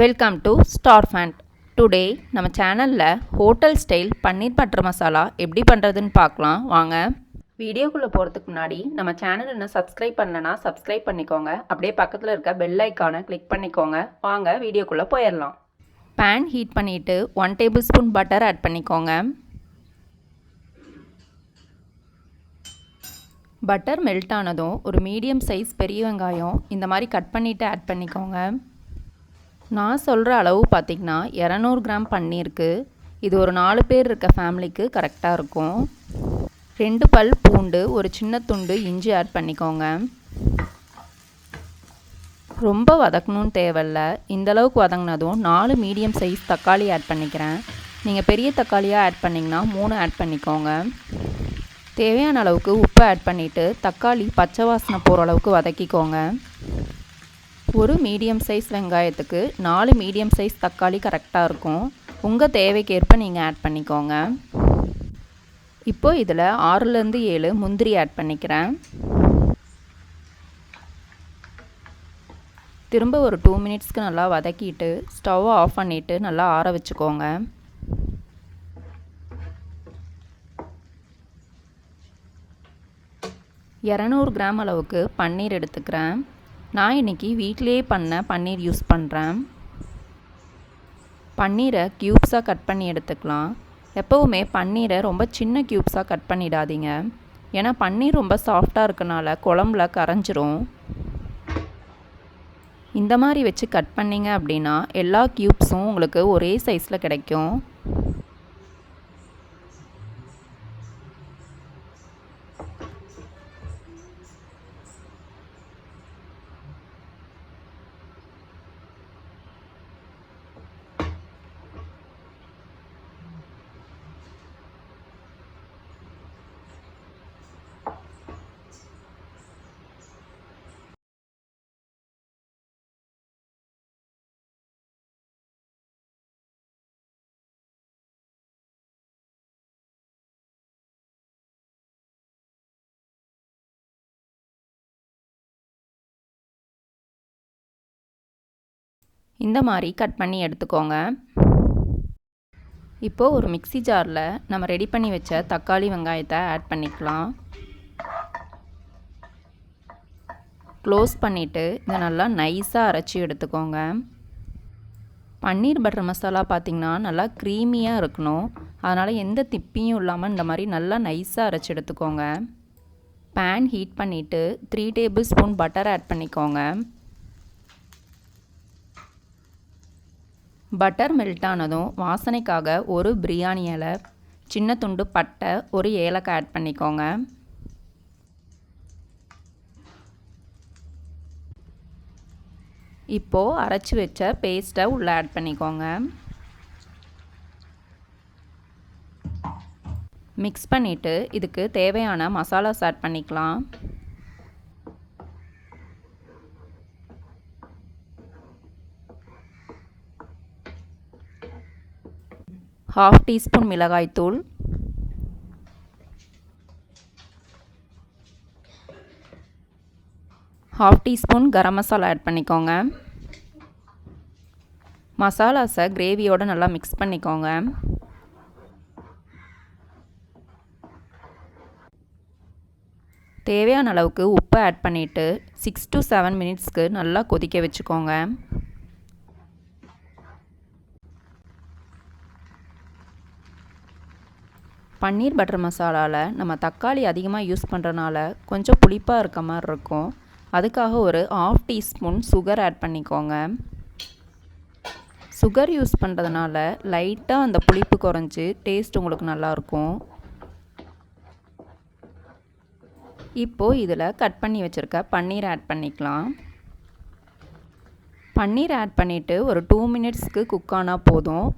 Welcome to star pant. Today நம்ம சேனலில் hotel style பன்னீர் butter masala எப்படி பண்ணுறதுன்னு பார்க்கலாம் வாங்க. வீடியோக்குள்ளே போகிறதுக்கு முன்னாடி நம்ம சேனல் இன்னும் சப்ஸ்கிரைப் பண்ணலன்னா சப்ஸ்கிரைப் பண்ணிக்கோங்க. அப்படியே பக்கத்தில் இருக்க பெல் ஐக்கானை கிளிக் பண்ணிக்கோங்க. வாங்க வீடியோக்குள்ளே போயிடலாம். பேன் ஹீட் பண்ணிவிட்டு 1 டேபிள் ஸ்பூன் பட்டர் ஆட் பண்ணிக்கோங்க. பட்டர் மெல்ட் ஆனதும் ஒரு மீடியம் சைஸ் பெரிய வெங்காயம் இந்த மாதிரி கட் பண்ணிவிட்டு ஆட் பண்ணிக்கோங்க. நான் சொல்கிற அளவு பார்த்திங்கன்னா 200 கிராம் பன்னீருக்கு. இது ஒரு 4 பேர் இருக்க ஃபேமிலிக்கு கரெக்டாக இருக்கும். 2 பல் பூண்டு, ஒரு சின்ன துண்டு இஞ்சி ஆட் பண்ணிக்கோங்க. ரொம்ப வதக்கணும்னு தேவையில்ல. இந்தளவுக்கு வதங்கினதும் 4 மீடியம் சைஸ் தக்காளி ஆட் பண்ணிக்கிறேன். நீங்கள் பெரிய தக்காளியாக ஆட் பண்ணிங்கன்னா 3 ஆட் பண்ணிக்கோங்க. தேவையான அளவுக்கு உப்பு ஆட் பண்ணிவிட்டு தக்காளி பச்சை வாசனை போகிற அளவுக்கு வதக்கிக்கோங்க. ஒரு மீடியம் சைஸ் வெங்காயத்துக்கு 4 மீடியம் சைஸ் தக்காளி கரெக்டாக இருக்கும். உங்கள் தேவைக்கேற்ப நீங்கள் ஆட் பண்ணிக்கோங்க. இப்போது இதில் 6லேருந்து 7 முந்திரி ஆட் பண்ணிக்கிறேன். திரும்ப ஒரு 2 மினிட்ஸ்க்கு நல்லா வதக்கிட்டு ஸ்டவ்வை ஆஃப் பண்ணிவிட்டு நல்லா ஆற வச்சுக்கோங்க. இரநூறு கிராம் அளவுக்கு பன்னீர் எடுத்துக்கிறேன். நான் இன்றைக்கி வீட்டிலேயே பண்ண பன்னீர் யூஸ் பண்ணுறேன். பன்னீரை க்யூப்ஸாக கட் பண்ணி எடுத்துக்கலாம். எப்போவுமே பன்னீரை ரொம்ப சின்ன க்யூப்ஸாக கட் பண்ணிடாதீங்க. ஏன்னா பன்னீர் ரொம்ப சாஃப்டாக இருக்கனால குழம்புல கரைஞ்சிரும். இந்த மாதிரி வச்சு கட் பண்ணிங்க அப்படின்னா எல்லா க்யூப்ஸும் உங்களுக்கு ஒரே சைஸில் கிடைக்கும். இந்த மாதிரி கட் பண்ணி எடுத்துக்கோங்க. இப்போது ஒரு மிக்ஸி ஜாரில் நம்ம ரெடி பண்ணி வச்ச தக்காளி வெங்காயத்தை ஆட் பண்ணிக்கலாம். க்ளோஸ் பண்ணிவிட்டு இதை நல்லா நைஸாக அரைச்சி எடுத்துக்கோங்க. பன்னீர் பட்டர் மசாலா பார்த்திங்கன்னா நல்லா க்ரீமியாக இருக்கணும். அதனால் எந்த திப்பியும் இல்லாமல் இந்த மாதிரி நல்லா நைஸாக அரைச்சி எடுத்துக்கோங்க. பேன் ஹீட் பண்ணிவிட்டு 3 டேபிள் ஸ்பூன் பட்டர் ஆட் பண்ணிக்கோங்க. பட்டர் மெல்ட் ஆனதும் வாசனைக்காக ஒரு பிரியாணி இலை, சின்ன துண்டு பட்டை, ஒரு ஏலக்காய் ஆட் பண்ணிக்கோங்க. இப்போது அரைச்சி வச்ச பேஸ்ட்டை உள்ளே ஆட் பண்ணிக்கோங்க. மிக்ஸ் பண்ணிவிட்டு இதுக்கு தேவையான மசாலாஸ் ஆட் பண்ணிக்கலாம். ½ டீஸ்பூன் மிளகாய்த்தூள், ½ டீஸ்பூன் கரம் மசாலா ஆட் பண்ணிக்கோங்க. மசாலாஸை கிரேவியோடு நல்லா மிக்ஸ் பண்ணிக்கோங்க. தேவையான அளவுக்கு உப்பு ஆட் பண்ணிவிட்டு 6 to 7 மினிட்ஸ்க்கு நல்லா கொதிக்க வச்சுக்கோங்க. பன்னீர் பட்டர் மசாலாவில் நம்ம தக்காளி அதிகமாக யூஸ் பண்ணுறனால கொஞ்சம் புளிப்பாக இருக்க மாதிரி இருக்கும். அதுக்காக ஒரு ½ டீஸ்பூன் சுகர் ஆட் பண்ணிக்கோங்க. சுகர் யூஸ் பண்ணுறதுனால லைட்டாக அந்த புளிப்பு குறைஞ்சி டேஸ்ட் உங்களுக்கு நல்லாயிருக்கும். இப்போது இதில் கட் பண்ணி வச்சுருக்க பன்னீர் ஆட் பண்ணிக்கலாம். பன்னீர் ஆட் பண்ணிவிட்டு ஒரு 2 மினிட்ஸ்க்கு குக் ஆனால் போதும்,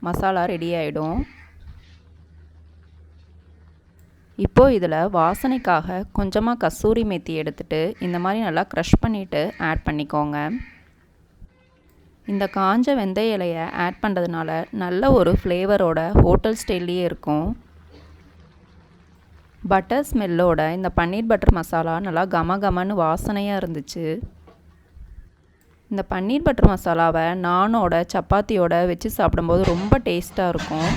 மசாலா ரெடி ஆகிடும். இப்போது இதில் வாசனைக்காக கொஞ்சமாக கஸ்தூரி மேத்தி எடுத்துகிட்டு இந்த மாதிரி நல்லா க்ரஷ் பண்ணிவிட்டு ஆட் பண்ணிக்கோங்க. இந்த காஞ்ச வெந்தய இலையை ஆட் பண்ணுறதுனால நல்ல ஒரு ஃப்ளேவரோட ஹோட்டல் ஸ்டைல்லையே இருக்கும். பட்டர் ஸ்மெல்லோட இந்த பன்னீர் பட்டர் மசாலா நல்லா கமகமன்னு வாசனையாக இருந்துச்சு. இந்த பன்னீர் பட்டர் மசாலாவை நானோட சப்பாத்தியோட வச்சு சாப்பிடும்போது ரொம்ப டேஸ்ட்டாக இருக்கும்.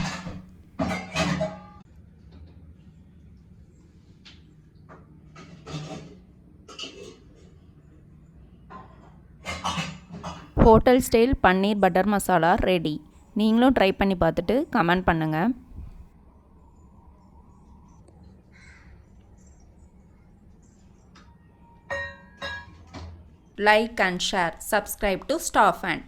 ஹோட்டல் ஸ்டைல் பன்னீர் பட்டர் மசாலா ரெடி. நீங்களும் ட்ரை பண்ணி பார்த்துட்டு கமெண்ட் பண்ணுங்கள். Like and share. Subscribe to Staff and